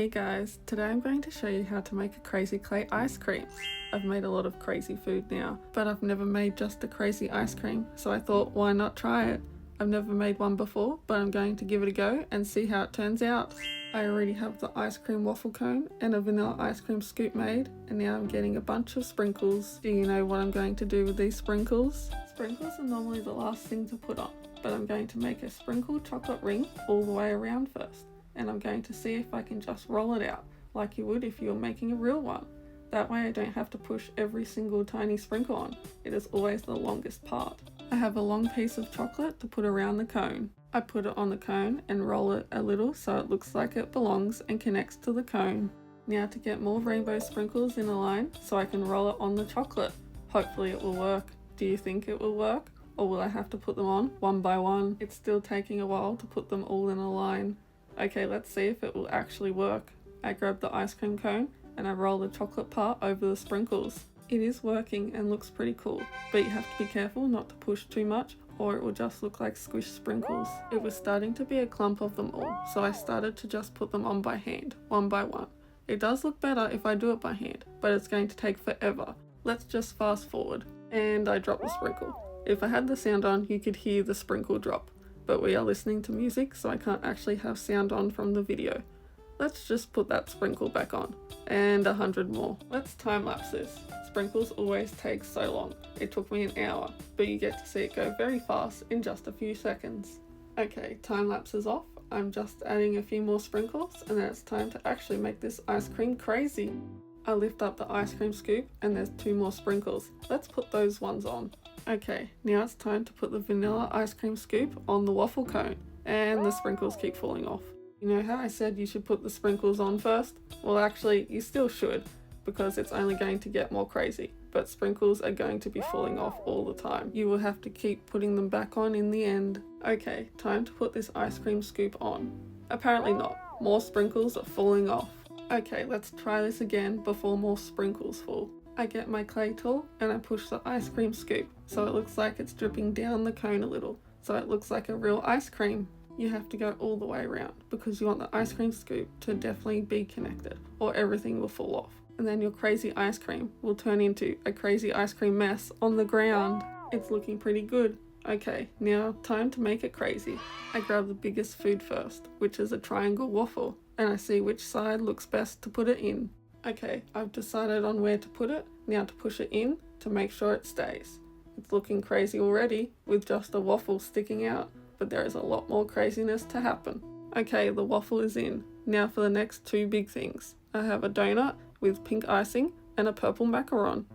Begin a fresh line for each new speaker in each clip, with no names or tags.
Hey guys, today I'm going to show you how to make a crazy clay ice cream. I've made a lot of crazy food now, but I've never made just a crazy ice cream, so I thought why not try it? I've never made one before, but I'm going to give it a go and see how it turns out. I already have the ice cream waffle cone and a vanilla ice cream scoop made, and now I'm getting a bunch of sprinkles. Do you know what I'm going to do with these sprinkles? Sprinkles are normally the last thing to put on, but I'm going to make a sprinkled chocolate ring all the way around first. And I'm going to see if I can just roll it out like you would if you were making a real one. That way I don't have to push every single tiny sprinkle on. It is always the longest part. I have a long piece of chocolate to put around the cone. I put it on the cone and roll it a little so it looks like it belongs and connects to the cone. Now to get more rainbow sprinkles in a line so I can roll it on the chocolate. Hopefully it will work. Do you think it will work? Or will I have to put them on one by one? It's still taking a while to put them all in a line. Okay, let's see if it will actually work. I grab the ice cream cone and I roll the chocolate part over the sprinkles. It is working and looks pretty cool, but you have to be careful not to push too much or it will just look like squished sprinkles. It was starting to be a clump of them all, so I started to just put them on by hand, one by one. It does look better if I do it by hand, but it's going to take forever. Let's just fast forward. And I dropped the sprinkle. If I had the sound on, you could hear the sprinkle drop. But we are listening to music, so I can't actually have sound on from the video. Let's just put that sprinkle back on, and 100 more. Let's time lapse this. Sprinkles always take so long. It took me an hour, but you get to see it go very fast in just a few seconds. Okay, time lapse is off. I'm just adding a few more sprinkles, and then it's time to actually make this ice cream crazy. I lift up the ice cream scoop, and there's 2 more sprinkles. Let's put those ones on. Okay, now it's time to put the vanilla ice cream scoop on the waffle cone, and the sprinkles keep falling off. You know how I said you should put the sprinkles on first? Well, actually, you still should, because it's only going to get more crazy, but sprinkles are going to be falling off all the time. You will have to keep putting them back on in the end. Okay, time to put this ice cream scoop on. Apparently not. More sprinkles are falling off. Okay, let's try this again before more sprinkles fall. I get my clay tool and I push the ice cream scoop so it looks like it's dripping down the cone a little, so it looks like a real ice cream. You have to go all the way around because you want the ice cream scoop to definitely be connected or everything will fall off. And then your crazy ice cream will turn into a crazy ice cream mess on the ground. It's looking pretty good. Okay, now time to make it crazy. I grab the biggest food first, which is a triangle waffle, and I see which side looks best to put it in. Okay, I've decided on where to put it, now to push it in to make sure it stays. It's looking crazy already with just a waffle sticking out, but there is a lot more craziness to happen. Okay, the waffle is in. Now for the next 2 big things. I have a donut with pink icing and a purple macaron.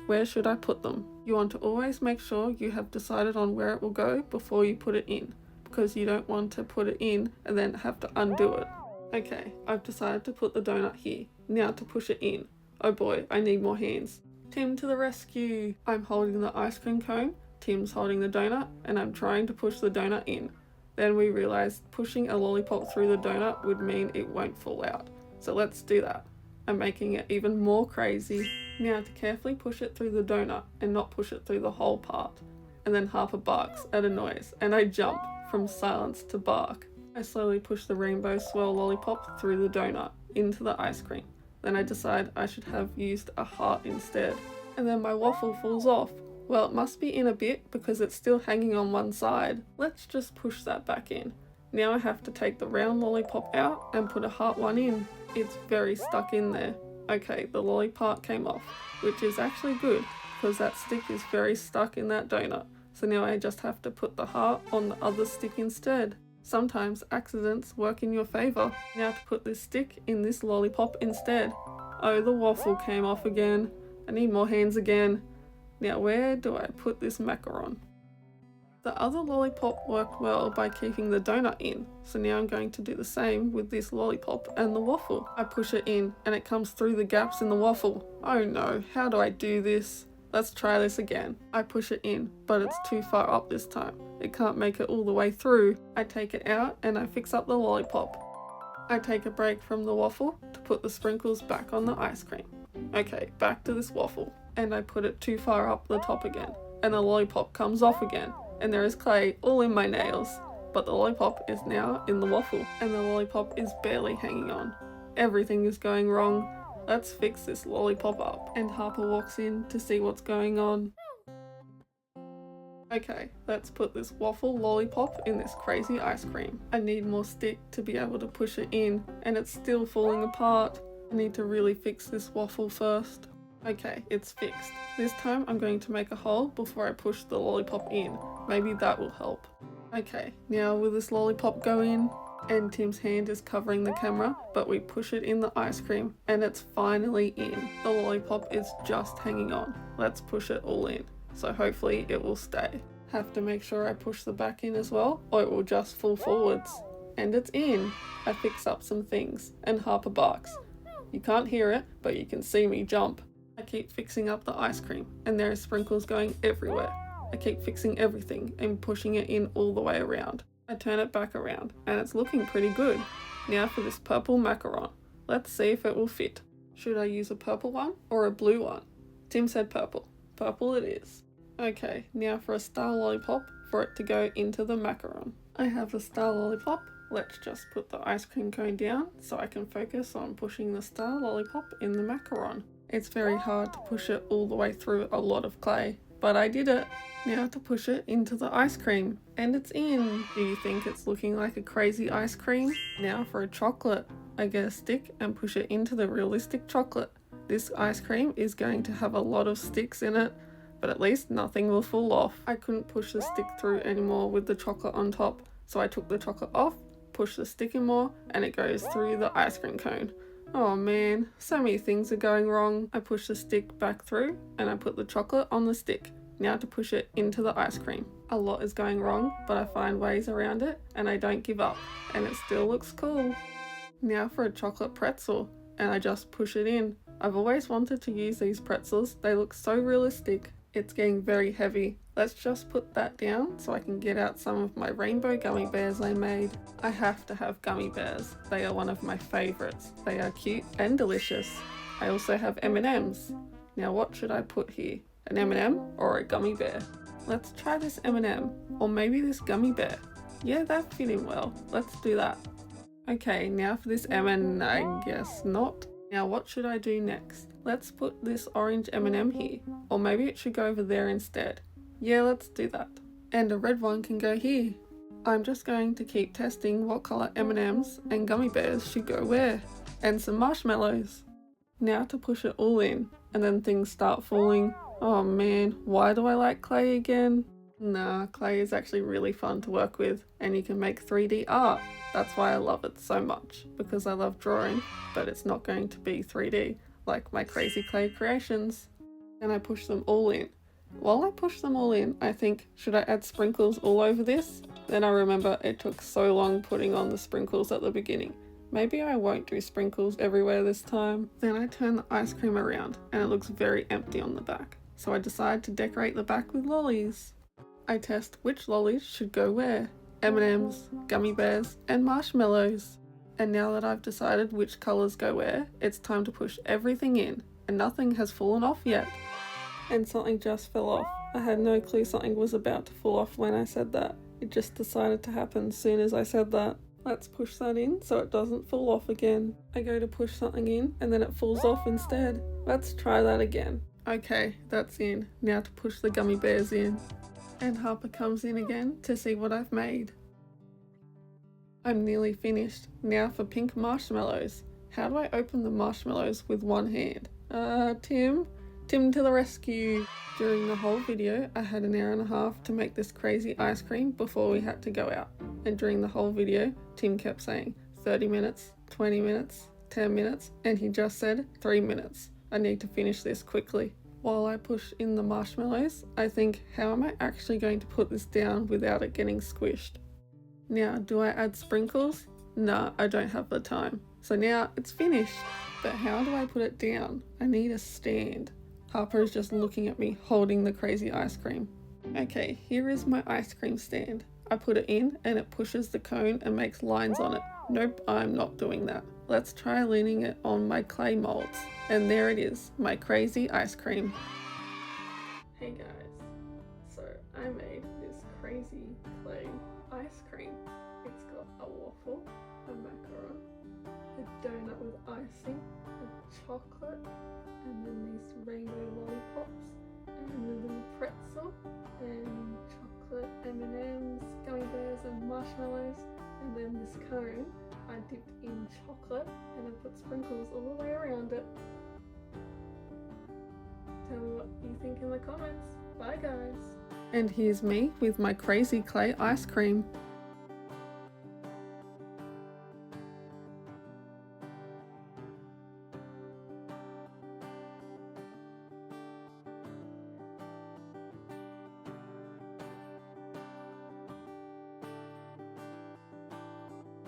Where should I put them? You want to always make sure you have decided on where it will go before you put it in, because you don't want to put it in and then have to undo it. Okay, I've decided to put the donut here. Now to push it in. Oh boy, I need more hands. Tim to the rescue! I'm holding the ice cream cone, Tim's holding the donut, and I'm trying to push the donut in. Then we realized pushing a lollipop through the donut would mean it won't fall out. So let's do that. I'm making it even more crazy. Now to carefully push it through the donut and not push it through the whole part. And then Harper barks at a noise, and I jump from silence to bark. I slowly push the rainbow swirl lollipop through the donut into the ice cream. Then I decide I should have used a heart instead. And then my waffle falls off. Well, it must be in a bit because it's still hanging on one side. Let's just push that back in. Now I have to take the round lollipop out and put a heart one in. It's very stuck in there. Okay, the lolly part came off, which is actually good because that stick is very stuck in that donut. So now I just have to put the heart on the other stick instead. Sometimes accidents work in your favor. Now to put this stick in this lollipop instead. Oh, the waffle came off again. I need more hands again. Now where do I put this macaron? The other lollipop worked well by keeping the donut in, so now I'm going to do the same with this lollipop and the waffle. I push it in and it comes through the gaps in the waffle. Oh no, how do I do this? Let's try this again. I push it in, but it's too far up this time. It can't make it all the way through. I take it out and I fix up the lollipop. I take a break from the waffle to put the sprinkles back on the ice cream. Okay, back to this waffle. And I put it too far up the top again. And the lollipop comes off again. And there is clay all in my nails. But the lollipop is now in the waffle. And the lollipop is barely hanging on. everything is going wrong. Let's fix this lollipop up. And Harper walks in to see what's going on. Okay, let's put this waffle lollipop in this crazy ice cream. I need more stick to be able to push it in, and it's still falling apart. I need to really fix this waffle first. Okay, it's fixed. This time I'm going to make a hole before I push the lollipop in. Maybe that will help. Okay, now will this lollipop go in? And Tim's hand is covering the camera, but we push it in the ice cream and it's finally in. The lollipop is just hanging on. Let's push it all in. So hopefully it will stay. Have to make sure I push the back in as well, or it will just fall forwards. And it's in. I fix up some things, and Harper barks. You can't hear it, but you can see me jump. I keep fixing up the ice cream, and there are sprinkles going everywhere. I keep fixing everything and pushing it in all the way around. I turn it back around, and it's looking pretty good. Now for this purple macaron. Let's see if it will fit. Should I use a purple one or a blue one? Tim said purple. Purple it is. Okay, now for a star lollipop for it to go into the macaron. I have the star lollipop. Let's just put the ice cream cone down so I can focus on pushing the star lollipop in the macaron. It's very hard to push it all the way through a lot of clay, but I did it. Now to push it into the ice cream, and it's in. Do you think it's looking like a crazy ice cream? Now for a chocolate. I get a stick and push it into the realistic chocolate. This ice cream is going to have a lot of sticks in it, but at least nothing will fall off. I couldn't push the stick through anymore with the chocolate on top, so I took the chocolate off, pushed the stick in more, and it goes through the ice cream cone. Oh man, so many things are going wrong. I push the stick back through, and I put the chocolate on the stick. Now to push it into the ice cream. A lot is going wrong, but I find ways around it, and I don't give up, and it still looks cool. Now for a chocolate pretzel, and I just push it in. I've always wanted to use these pretzels. They look so realistic. It's getting very heavy. Let's just put that down so I can get out some of my rainbow gummy bears I made. I have to have gummy bears. They are one of my favorites. They are cute and delicious. I also have M&Ms. Now what should I put here? An M&M or a gummy bear? Let's try this M&M, or maybe this gummy bear. Yeah, that fit in well. Let's do that. Okay, now for this M&M, I guess not. Now what should I do next? Let's put this orange M&M here, or maybe it should go over there instead. Yeah, let's do that. And a red one can go here. I'm just going to keep testing what colour M&Ms and gummy bears should go where. And some marshmallows. Now to push it all in, and then things start falling. Oh man, why do I like clay again? Nah, clay is actually really fun to work with, and you can make 3D art. That's why I love it so much, because I love drawing, but it's not going to be 3D, like my crazy clay creations. And I push them all in. While I push them all in, I think, should I add sprinkles all over this? Then I remember it took so long putting on the sprinkles at the beginning. Maybe I won't do sprinkles everywhere this time. Then I turn the ice cream around, and it looks very empty on the back. So I decide to decorate the back with lollies. I test which lollies should go where. M&Ms, gummy bears, and marshmallows. And now that I've decided which colours go where, it's time to push everything in, and nothing has fallen off yet. And something just fell off. I had no clue something was about to fall off when I said that. It just decided to happen as soon as I said that. Let's push that in so it doesn't fall off again. I go to push something in and then it falls off instead. Let's try that again. Okay, that's in. Now to push the gummy bears in. And Harper comes in again to see what I've made. I'm nearly finished. Now for pink marshmallows. How do I open the marshmallows with one hand? Tim to the rescue. During the whole video, I had an hour and a half to make this crazy ice cream before we had to go out. And during the whole video, Tim kept saying 30 minutes, 20 minutes, 10 minutes, and he just said 3 minutes. I need to finish this quickly. While I push in the marshmallows, I think, how am I actually going to put this down without it getting squished? Now, do I add sprinkles? Nah, I don't have the time. So now it's finished. But how do I put it down? I need a stand. Harper is just looking at me holding the crazy ice cream. Okay, here is my ice cream stand. I put it in and it pushes the cone and makes lines on it. Nope, I'm not doing that. Let's try leaning it on my clay molds. And there it is, my crazy ice cream. Hey guys. So I made this crazy clay ice cream. It's got a waffle, a macaron, a donut with icing, a chocolate, and then these rainbow lollipops, and a little pretzel, and chocolate M&Ms, gummy bears and marshmallows, and then this cone I dipped in chocolate and I put sprinkles all the way around it. Tell me what you think in the comments. Bye guys! And here's me with my crazy clay ice cream.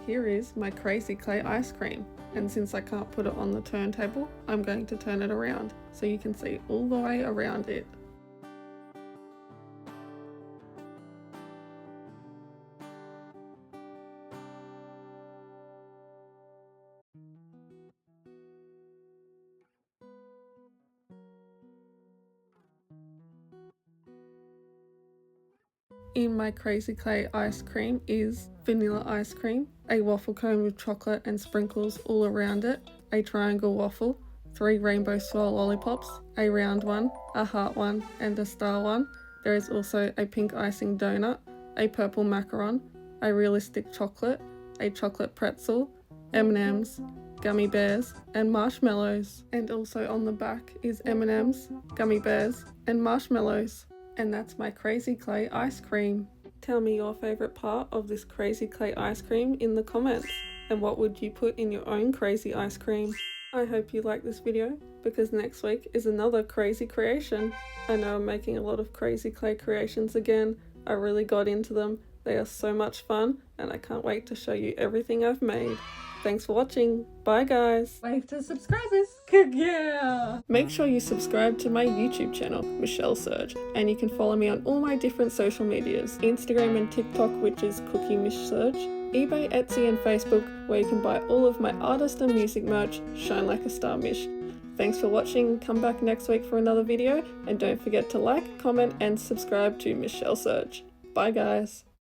Here is my crazy clay ice cream, and since I can't put it on the turntable, I'm going to turn it around so you can see all the way around it. In my crazy clay ice cream is vanilla ice cream, a waffle cone with chocolate and sprinkles all around it, a triangle waffle, 3 rainbow swirl lollipops, a round one, a heart one, and a star one. There is also a pink icing donut, a purple macaron, a realistic chocolate, a chocolate pretzel, M&Ms, gummy bears, and marshmallows. And also on the back is M&Ms, gummy bears, and marshmallows. And that's my crazy clay ice cream. Tell me your favourite part of this crazy clay ice cream in the comments, and what would you put in your own crazy ice cream? I hope you like this video, because next week is another crazy creation. I know I'm making a lot of crazy clay creations again. I really got into them. They are so much fun, and I can't wait to show you everything I've made. Thanks for watching. Bye guys.
Wave to subscribers. Yeah.
Make sure you subscribe to my YouTube channel, Michelle Surge, and you can follow me on all my different social medias, Instagram and TikTok, which is Cookie Mish Surge, eBay, Etsy and Facebook, where you can buy all of my artist and music merch, Shine Like a Star Mish. Thanks for watching. Come back next week for another video, and don't forget to like, comment and subscribe to Michelle Surge. Bye guys.